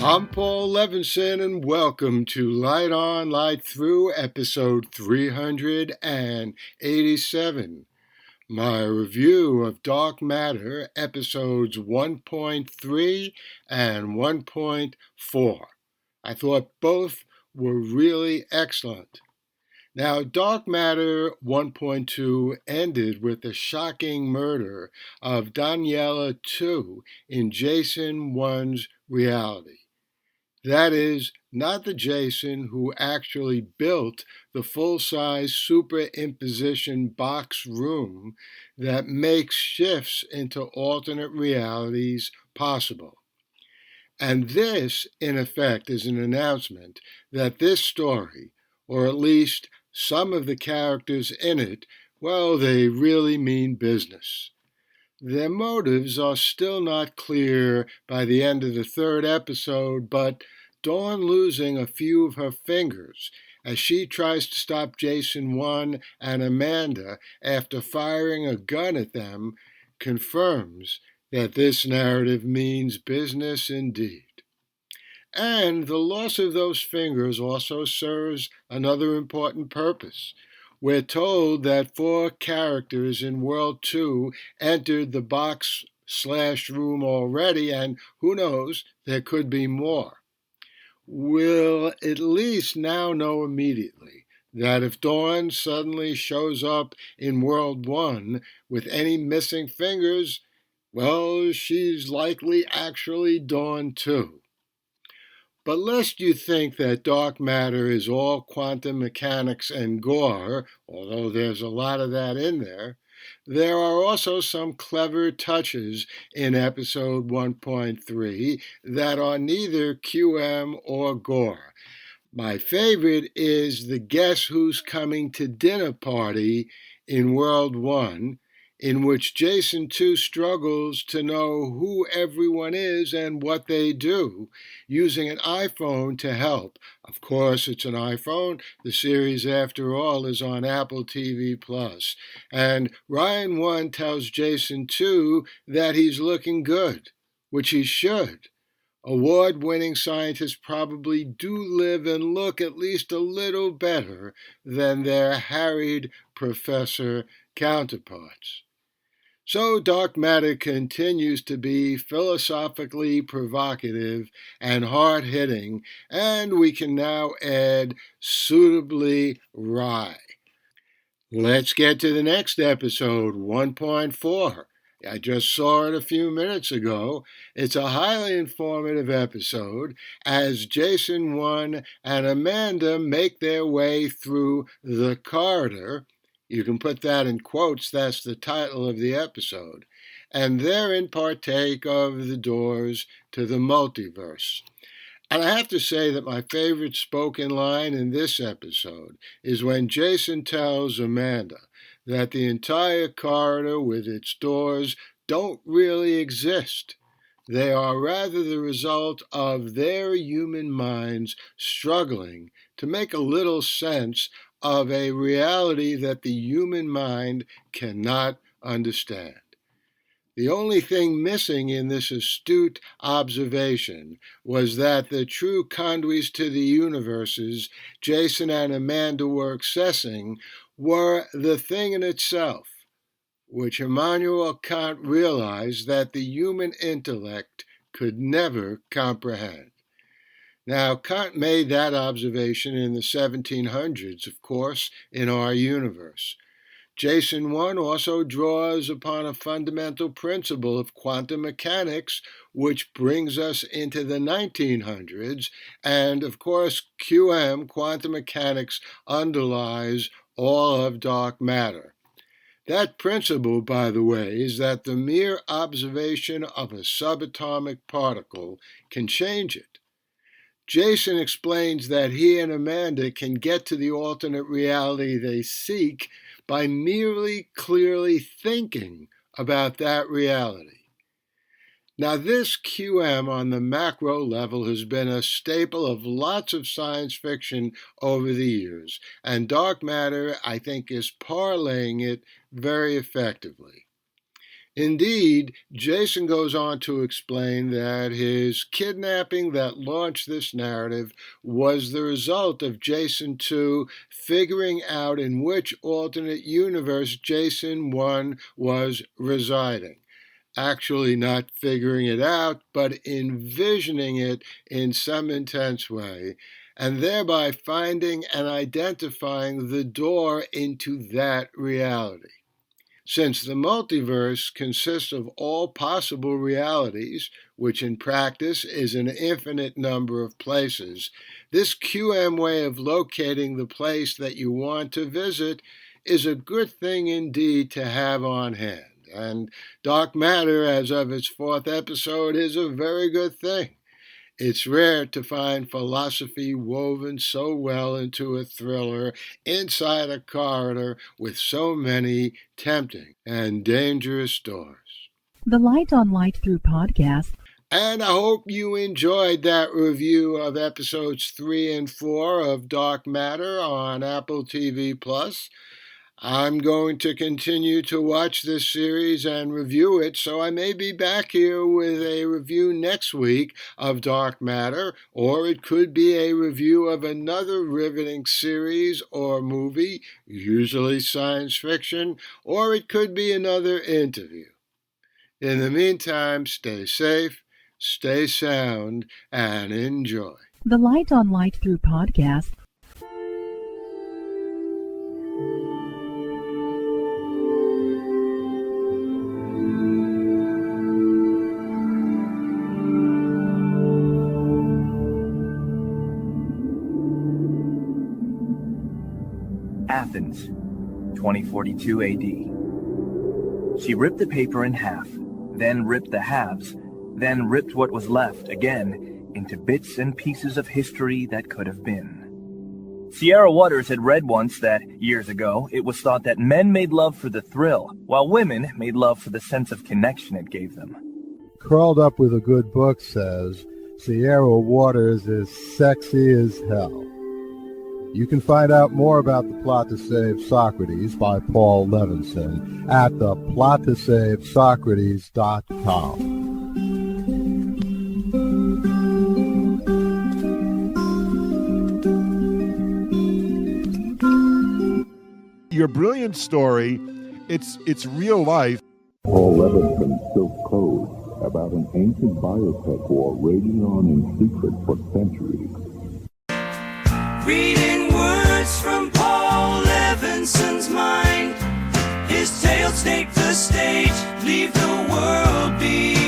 I'm Paul Levinson, and welcome to Light On, Light Through, episode 387. My review of Dark Matter, episodes 1.3 and 1.4. I thought both were really excellent. Now, Dark Matter 1.2 ended with the shocking murder of Daniela 2 in Jason 1's reality. That is, not the Jason who actually built the full-size superimposition box room that makes shifts into alternate realities possible. And this, in effect, is an announcement that this story, or at least some of the characters in it, well, they really mean business. Their motives are still not clear by the end of the third episode, but Dawn losing a few of her fingers as she tries to stop Jason 1 and Amanda after firing a gun at them confirms that this narrative means business indeed. And the loss of those fingers also serves another important purpose. We're told that 4 characters in World 2 entered the box/room already, and who knows, there could be more. We'll at least now know immediately that if Dawn suddenly shows up in World 1 with any missing fingers, well, she's likely actually Dawn too. But lest you think that dark matter is all quantum mechanics and gore, although there's a lot of that in there are also some clever touches in episode 1.3 that are neither QM or gore. My favorite is the Guess Who's Coming to Dinner party in World 1, in which Jason 2 struggles to know who everyone is and what they do, using an iPhone to help. Of course, it's an iPhone. The series, after all, is on AppleTV+. And Ryan 1 tells Jason 2 that he's looking good, which he should. Award-winning scientists probably do live and look at least a little better than their harried professor counterparts. So dark matter continues to be philosophically provocative and hard-hitting, and we can now add suitably wry. Let's get to the next episode, 1.4. I just saw it a few minutes ago. It's a highly informative episode as Jason 1 and Amanda make their way through the corridor. You can put that in quotes, that's the title of the episode. And therein partake of the doors to the multiverse. And I have to say that my favorite spoken line in this episode is when Jason tells Amanda that the entire corridor with its doors don't really exist. They are rather the result of their human minds struggling to make a little sense of a reality that the human mind cannot understand. The only thing missing in this astute observation was that the true conduits to the universes Jason and Amanda were accessing were the thing in itself, which Immanuel Kant realized that the human intellect could never comprehend. Now, Kant made that observation in the 1700s, of course, in our universe. Jason 1 also draws upon a fundamental principle of quantum mechanics, which brings us into the 1900s, and of course, QM, quantum mechanics, underlies all of dark matter. That principle, by the way, is that the mere observation of a subatomic particle can change it. Jason explains that he and Amanda can get to the alternate reality they seek by merely clearly thinking about that reality. Now, this QM on the macro level has been a staple of lots of science fiction over the years, and dark matter, I think, is parlaying it very effectively. Indeed, Jason goes on to explain that his kidnapping that launched this narrative was the result of Jason 2 figuring out in which alternate universe Jason 1 was residing. Actually not figuring it out, but envisioning it in some intense way, and thereby finding and identifying the door into that reality. Since the multiverse consists of all possible realities, which in practice is an infinite number of places, this QM way of locating the place that you want to visit is a good thing indeed to have on hand. And Dark Matter, as of its 4th episode, is a very good thing. It's rare to find philosophy woven so well into a thriller inside a corridor with so many tempting and dangerous doors. The Light on Light Through podcast. And I hope you enjoyed that review of episodes 3 and 4 of Dark Matter on Apple TV+. I'm going to continue to watch this series and review it, so I may be back here with a review next week of Dark Matter, or it could be a review of another riveting series or movie, usually science fiction, or it could be another interview. In the meantime, stay safe, stay sound, and enjoy. The Light on Light Through podcast. Athens, 2042 AD. She ripped the paper in half, then ripped the halves, then ripped what was left again into bits and pieces of history that could have been. Sierra Waters had read once that, years ago, it was thought that men made love for the thrill, while women made love for the sense of connection it gave them. Curled Up with a Good Book says, Sierra Waters is sexy as hell. You can find out more about The Plot to Save Socrates by Paul Levinson at theplottosavesocrates.com. Your brilliant story, it's real life. Paul Levinson's Silk Code, about an ancient biotech war raging on in secret for centuries. Reading words from Paul Levinson's mind. His tales take the stage, leave the world behind.